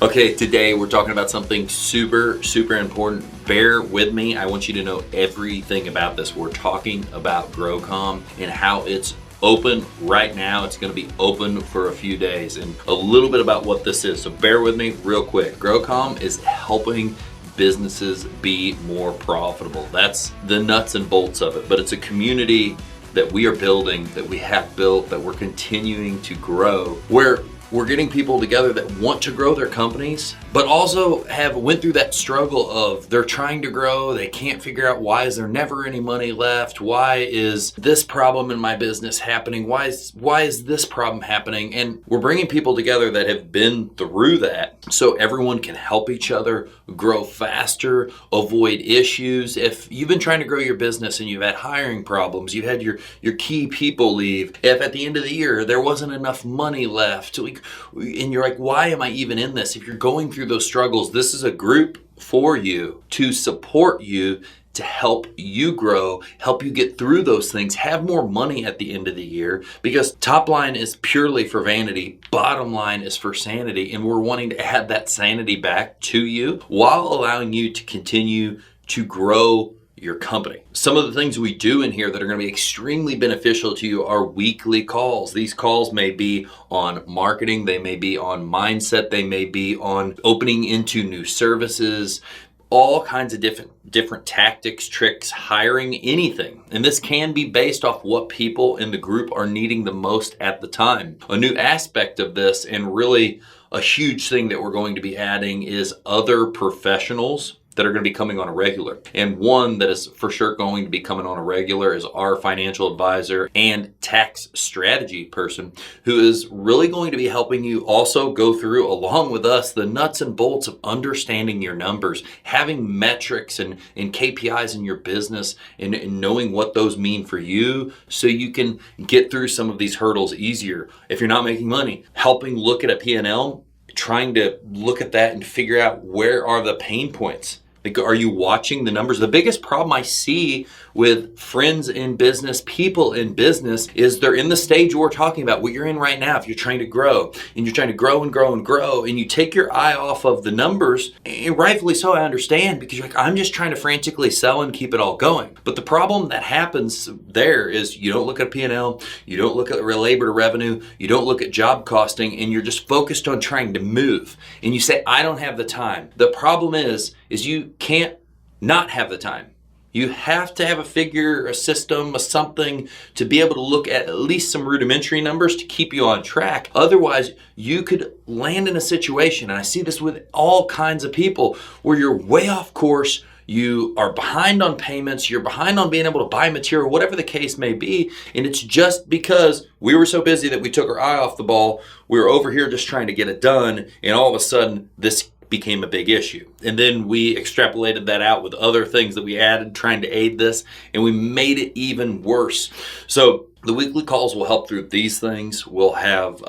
Okay, today we're talking about something super important. Bear with me. I want you to know everything about this. We're talking about GROW Comm and how it's open right now. It's going to be open for a few days, and a little bit about what this is. So bear with me real quick. GROW Comm is helping businesses be more profitable. That's the nuts and bolts of it. But it's a community that we are building, that we have built, that we're continuing to grow, where we're getting people together that want to grow their companies, but also have went through that struggle of they're trying to grow, they can't figure out why is there never any money left, why is this problem in my business happening, why is this problem happening, and we're bringing people together that have been through that so everyone can help each other grow faster, avoid issues. If you've been trying to grow your business and you've had hiring problems, you've had your key people leave, if at the end of the year there wasn't enough money left, and you're like, why am I even in this? If you're going through those struggles, this is a group for you to support you, to help you grow, help you get through those things, have more money at the end of the year, because top line is purely for vanity, bottom line is for sanity, and we're wanting to add that sanity back to you while allowing you to continue to grow your company. Some of the things we do in here that are going to be extremely beneficial to you are weekly calls. These calls may be on marketing, they may be on mindset, they may be on opening into new services, all kinds of different tactics, tricks, hiring, anything. And this can be based off what people in the group are needing the most at the time. A new aspect of this, and really a huge thing that we're going to be adding, is other professionals that are going to be coming on a regular. And one that is for sure going to be coming on a regular is our financial advisor and tax strategy person, who is really going to be helping you also go through, along with us, the nuts and bolts of understanding your numbers, having metrics and KPIs in your business, and knowing what those mean for you so you can get through some of these hurdles easier. If you're not making money, helping look at a P&L, trying to look at that and figure out where are the pain points. Like, are you watching the numbers? The biggest problem I see with friends in business, people in business, is they're in the stage we're talking about, what you're in right now. If you're trying to grow, and you're trying to grow and grow and grow, and you take your eye off of the numbers, and rightfully so, I understand, because you're like, I'm just trying to frantically sell and keep it all going. But the problem that happens there is you don't look at P&L, you don't look at labor to revenue, you don't look at job costing, and you're just focused on trying to move. And you say, I don't have the time. The problem is you can't not have the time. You have to have a figure, a system, a something to be able to look at least some rudimentary numbers to keep you on track. Otherwise, you could land in a situation, and I see this with all kinds of people, where you're way off course, you are behind on payments, you're behind on being able to buy material, whatever the case may be, and it's just because we were so busy that we took our eye off the ball. We were over here just trying to get it done, and all of a sudden, this became a big issue. And then we extrapolated that out with other things that we added trying to aid this, and we made it even worse. So the weekly calls will help through these things. We'll have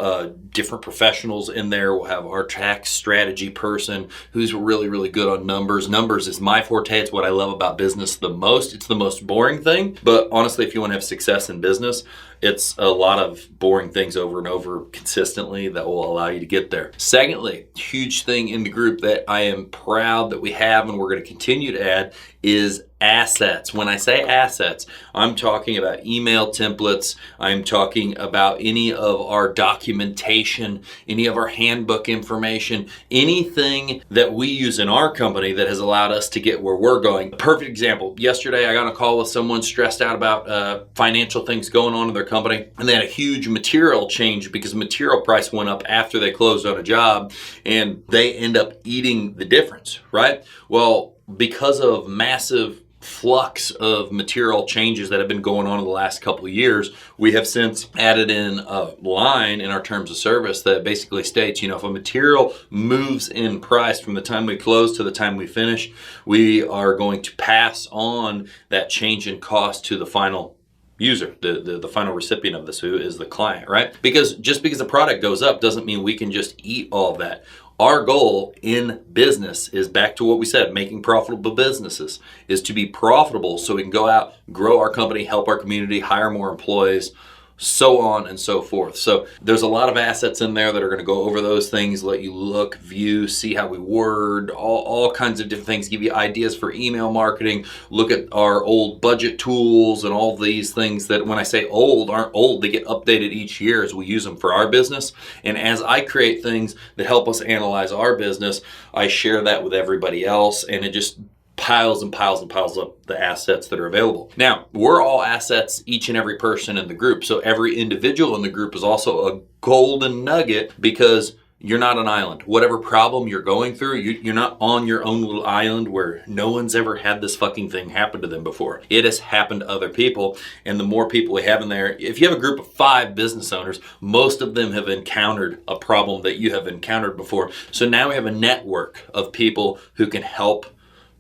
different professionals in there. We'll have our tax strategy person who's really good on numbers. Numbers is my forte. It's what I love about business the most. It's the most boring thing. But honestly, if you want to have success in business, it's a lot of boring things over and over consistently that will allow you to get there. Secondly, huge thing in the group that I am proud that we have and we're going to continue to add is assets. When I say assets, I'm talking about email templates. I'm talking about any of our documentation, any of our handbook information, anything that we use in our company that has allowed us to get where we're going. A perfect example. Yesterday, I got a call with someone stressed out about financial things going on in their company, and they had a huge material change because material price went up after they closed on a job, and they end up eating the difference, right? Well, because of massive flux of material changes that have been going on in the last couple of years, we have since added in a line in our terms of service that basically states, if a material moves in price from the time we close to the time we finish, we are going to pass on that change in cost to the final user, the final recipient of this, who is the client, right? Because just because the product goes up doesn't mean we can just eat all of that. Our goal in business is back to what we said, making profitable businesses, is to be profitable so we can go out, grow our company, help our community, hire more employees, so on and so forth. So there's a lot of assets in there that are going to go over those things, let you look, view, see how we word, all kinds of different things, give you ideas for email marketing, look at our old budget tools and all these things that, when I say old, aren't old, they get updated each year as we use them for our business. And as I create things that help us analyze our business, I share that with everybody else, and it just piles and piles and piles up the assets that are available. Now, we're all assets, each and every person in the group. So every individual in the group is also a golden nugget, because you're not an island. Whatever problem you're going through, you're not on your own little island where no one's ever had this fucking thing happen to them before. It has happened to other people. And the more people we have in there, if you have a group of 5 business owners, most of them have encountered a problem that you have encountered before. So now we have a network of people who can help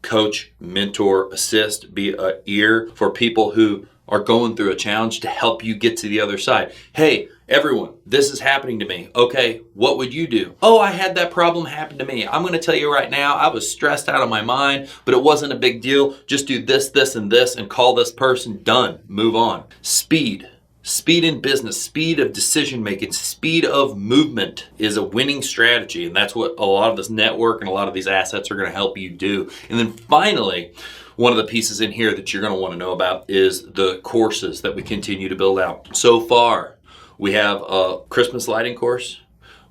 coach, mentor, assist, be an ear for people who are going through a challenge to help you get to the other side. Hey, everyone, this is happening to me. Okay, what would you do? Oh, I had that problem happen to me. I'm going to tell you right now, I was stressed out of my mind, but it wasn't a big deal. Just do this, this, and this, and call this person. Done. Move on. Speed. Speed in business, speed of decision making, speed of movement is a winning strategy. And that's what a lot of this network and a lot of these assets are going to help you do. And then finally, one of the pieces in here that you're going to want to know about is the courses that we continue to build out. So far, we have a Christmas lighting course.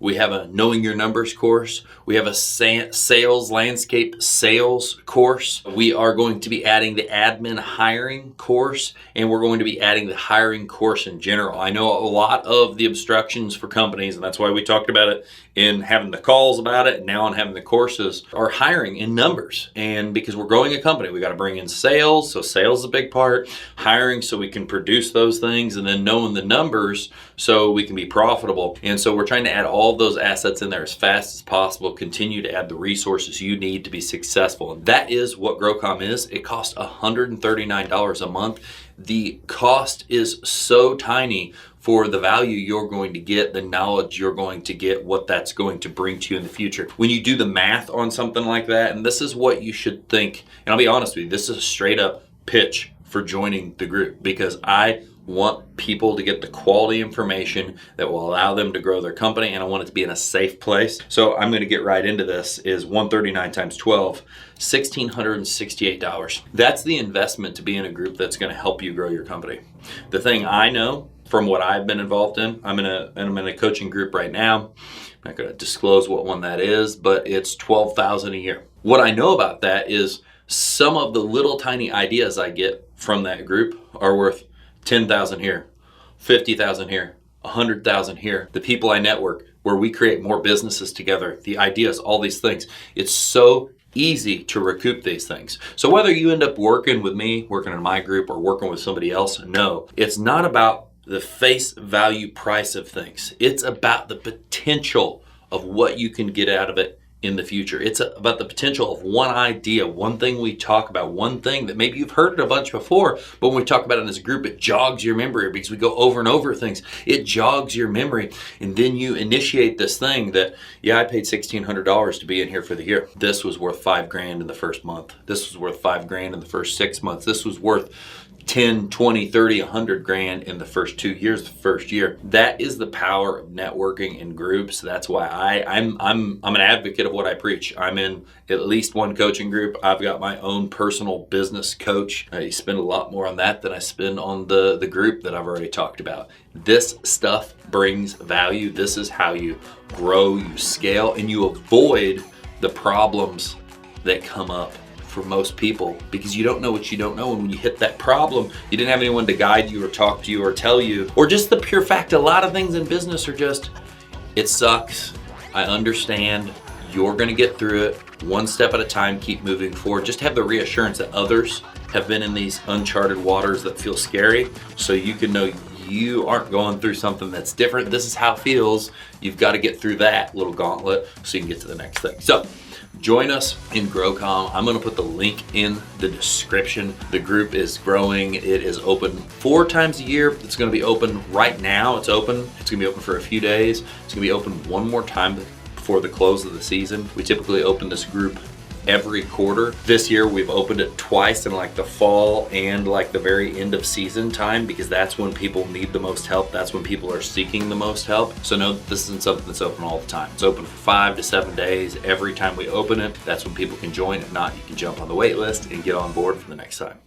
We have a Knowing Your Numbers course. We have a sales, landscape sales course. We are going to be adding the admin hiring course, and we're going to be adding the hiring course in general. I know a lot of the obstructions for companies, and that's why we talked about it in having the calls about it, and now on having the courses, are hiring in numbers. And because we're growing a company, we got to bring in sales. So sales is a big part. Hiring so we can produce those things, and then knowing the numbers so we can be profitable. And so we're trying to add all those assets in there as fast as possible, continue to add the resources you need to be successful. And that is what GROW Comm is. It costs $139 a month. The cost is so tiny for the value you're going to get, the knowledge you're going to get, what that's going to bring to you in the future. When you do the math on something like that, and this is what you should think, and I'll be honest with you, this is a straight up pitch for joining the group, because I want people to get the quality information that will allow them to grow their company, and I want it to be in a safe place. So I'm going to get right into this. Is 139 times 12, $1,668. That's the investment to be in a group that's going to help you grow your company. The thing I know from what I've been involved in, I'm in a coaching group right now. I'm not going to disclose what one that is, but it's $12,000 a year. What I know about that is some of the little tiny ideas I get from that group are worth $10,000 here, $50,000 here, $100,000 here. The people I network, where we create more businesses together, the ideas, all these things. It's so easy to recoup these things. So whether you end up working with me, working in my group, or working with somebody else, no, it's not about the face value price of things. It's about the potential of what you can get out of it in the future. It's about the potential of one idea, one thing we talk about, one thing that maybe you've heard it a bunch before, but when we talk about it as a group, it jogs your memory, because we go over and over things. It jogs your memory, and then you initiate this thing that, yeah, I paid $1,600 to be in here for the year. This was worth $5,000 in the first month. This was worth $5,000 in the first 6 months. This was worth 10, 20, 30, 100 grand in the first 2 years, the first year. That is the power of networking in groups. That's why I'm an advocate of what I preach. I'm in at least one coaching group. I've got my own personal business coach. I spend a lot more on that than I spend on the group that I've already talked about. This stuff brings value. This is how you grow, you scale, and you avoid the problems that come up for most people, because you don't know what you don't know. And when you hit that problem, you didn't have anyone to guide you or talk to you or tell you, or just the pure fact, a lot of things in business are just, it sucks. I understand. You're going to get through it one step at a time. Keep moving forward. Just have the reassurance that others have been in these uncharted waters that feel scary, so you can know you aren't going through something that's different. This is how it feels. You've got to get through that little gauntlet so you can get to the next thing. So join us in GROW Comm. I'm going to put the link in the description. The group is growing. It is open 4 times a year. It's going to be open right now. It's open. It's going to be open for a few days. It's going to be open one more time before the close of the season. We typically open this group every quarter. This year we've opened it twice in like the fall and like the very end of season time, because that's when people need the most help. That's when people are seeking the most help. So no, this isn't something that's open all the time. It's open for 5 to 7 days. Every time we open it, that's when people can join. If not, you can jump on the wait list and get on board for the next time.